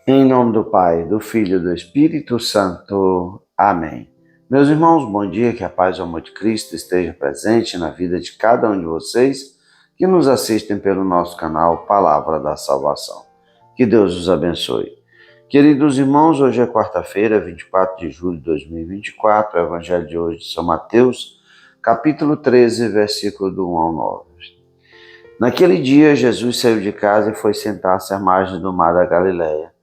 Em nome do Pai, do Filho e do Espírito Santo. Amém. Meus irmãos, bom dia, que a paz e o amor de Cristo esteja presente na vida de cada um de vocês que nos assistem pelo nosso canal Palavra da Salvação. Que Deus os abençoe. Queridos irmãos, hoje é quarta-feira, 24 de julho de 2024, o Evangelho de hoje de São Mateus, capítulo 13, versículo do 1 ao 9. Naquele dia, Jesus saiu de casa e foi sentar-se à margem do mar da Galileia.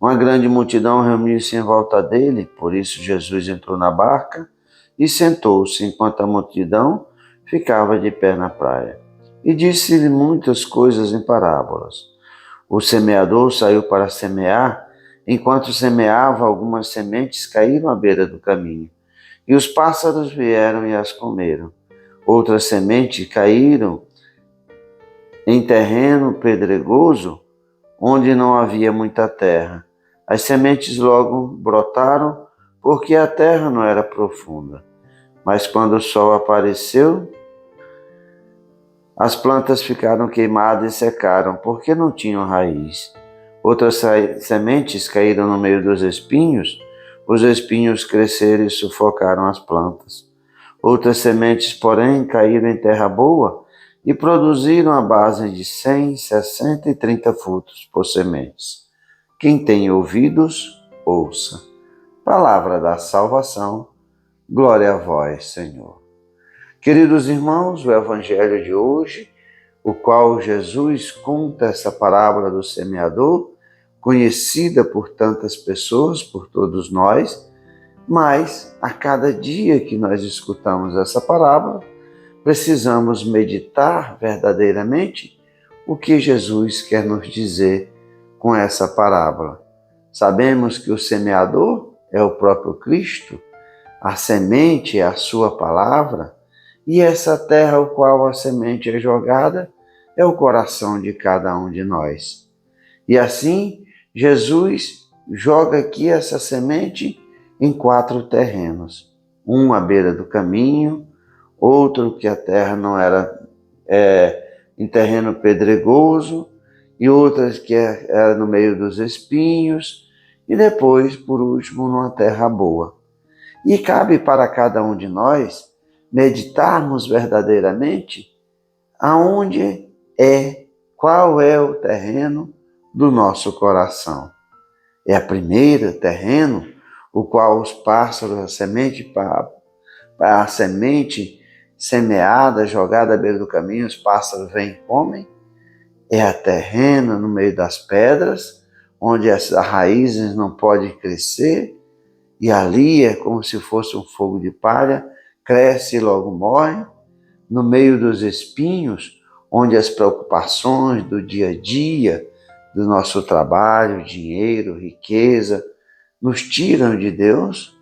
Uma grande multidão reuniu-se em volta dele, por isso Jesus entrou na barca e sentou-se, enquanto a multidão ficava de pé na praia. E disse-lhe muitas coisas em parábolas. O semeador saiu para semear, enquanto semeava, algumas sementes caíram à beira do caminho, e os pássaros vieram e as comeram. Outras sementes caíram em terreno pedregoso, onde não havia muita terra. As sementes logo brotaram, porque a terra não era profunda. Mas quando o sol apareceu, as plantas ficaram queimadas e secaram, porque não tinham raiz. Outras sementes caíram no meio dos espinhos, os espinhos cresceram e sufocaram as plantas. Outras sementes, porém, caíram em terra boa e produziram a base de 100, 60 e 30 frutos por sementes. Quem tem ouvidos, ouça. Palavra da salvação, glória a vós, Senhor. Queridos irmãos, o Evangelho de hoje, o qual Jesus conta essa parábola do semeador, conhecida por tantas pessoas, por todos nós, mas a cada dia que nós escutamos essa parábola, precisamos meditar verdadeiramente o que Jesus quer nos dizer com essa parábola. Sabemos que o semeador é o próprio Cristo, a semente é a sua palavra, e essa terra ao qual a semente é jogada é o coração de cada um de nós. E assim, Jesus joga aqui essa semente em 4 terrenos. Um à beira do caminho, outro que a terra não era em terreno pedregoso, e outras que era no meio dos espinhos, e depois, por último, numa terra boa. E cabe para cada um de nós meditarmos verdadeiramente qual é o terreno do nosso coração. É a primeira terreno, o qual os pássaros, a semente semeada, jogada à beira do caminho, os pássaros vêm e comem. É a terreno no meio das pedras, onde as raízes não podem crescer, e ali é como se fosse um fogo de palha, cresce e logo morre. No meio dos espinhos, onde as preocupações do dia a dia, do nosso trabalho, dinheiro, riqueza, nos tiram de Deus,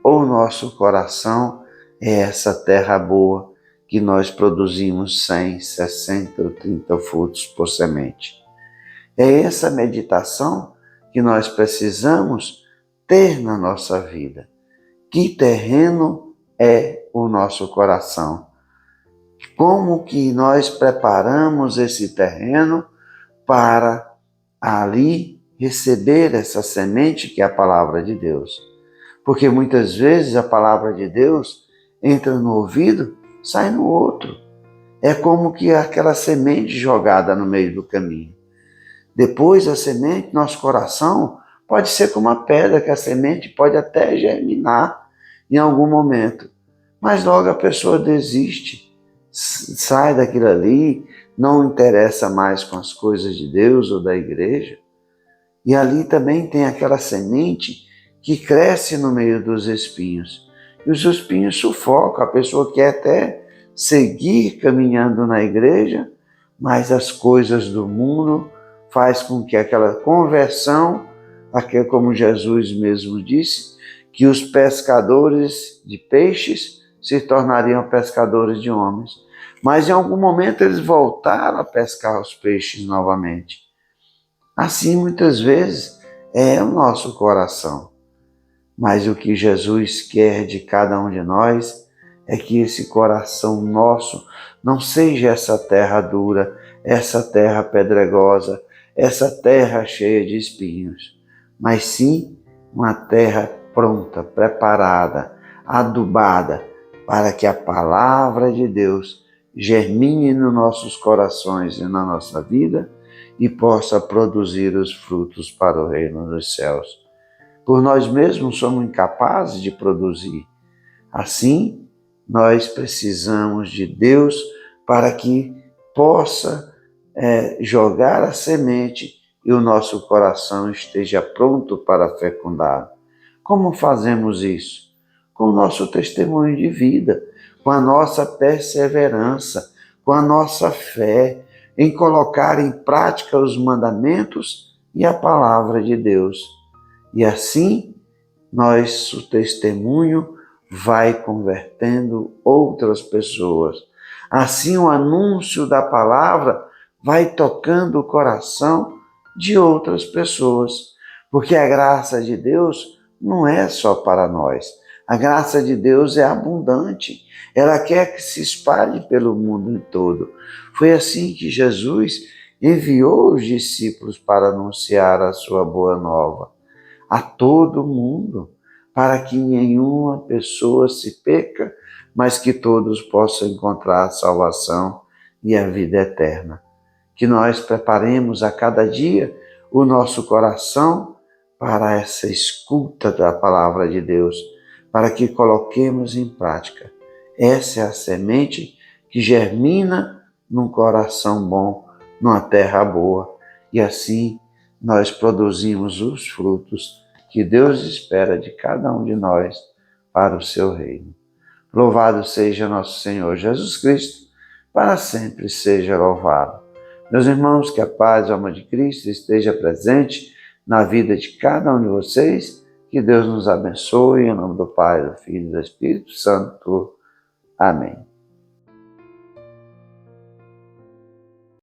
ou nosso coração é essa terra boa, que nós produzimos 100, 60 ou 30 frutos por semente. É essa meditação que nós precisamos ter na nossa vida. Que terreno é o nosso coração? Como que nós preparamos esse terreno para ali receber essa semente que é a palavra de Deus? Porque muitas vezes a palavra de Deus entra no ouvido, sai no outro. É como que aquela semente jogada no meio do caminho. Depois a semente, nosso coração, pode ser como uma pedra, que a semente pode até germinar em algum momento. Mas logo a pessoa desiste, sai daquilo ali, não interessa mais com as coisas de Deus ou da igreja. E ali também tem aquela semente que cresce no meio dos espinhos. E os espinhos sufocam, a pessoa quer até seguir caminhando na igreja, mas as coisas do mundo faz com que aquela conversão, como Jesus mesmo disse, que os pescadores de peixes se tornariam pescadores de homens. Mas em algum momento eles voltaram a pescar os peixes novamente. Assim, muitas vezes, é o nosso coração. Mas o que Jesus quer de cada um de nós é que esse coração nosso não seja essa terra dura, essa terra pedregosa, essa terra cheia de espinhos. mas sim uma terra pronta, preparada, adubada, para que a palavra de Deus germine nos nossos corações e na nossa vida e possa produzir os frutos para o reino dos céus. Por nós mesmos somos incapazes de produzir. Assim, nós precisamos de Deus para que possa jogar a semente e o nosso coração esteja pronto para fecundar. Como fazemos isso? Com o nosso testemunho de vida, com a nossa perseverança, com a nossa fé, em colocar em prática os mandamentos e a palavra de Deus. E assim, nosso testemunho vai convertendo outras pessoas. Assim, o anúncio da palavra vai tocando o coração de outras pessoas, porque a graça de Deus não é só para nós. A graça de Deus é abundante. Ela quer que se espalhe pelo mundo todo. Foi assim que Jesus enviou os discípulos para anunciar a sua boa nova a todo mundo, para que nenhuma pessoa se perca, mas que todos possam encontrar a salvação e a vida eterna. Que nós preparemos a cada dia o nosso coração para essa escuta da palavra de Deus, para que coloquemos em prática. Essa é a semente que germina num coração bom, numa terra boa, e assim nós produzimos os frutos que Deus espera de cada um de nós para o seu reino. Louvado seja nosso Senhor Jesus Cristo, para sempre seja louvado. Meus irmãos, que a paz e a alma de Cristo esteja presente na vida de cada um de vocês. Que Deus nos abençoe, em nome do Pai, do Filho e do Espírito Santo. Amém.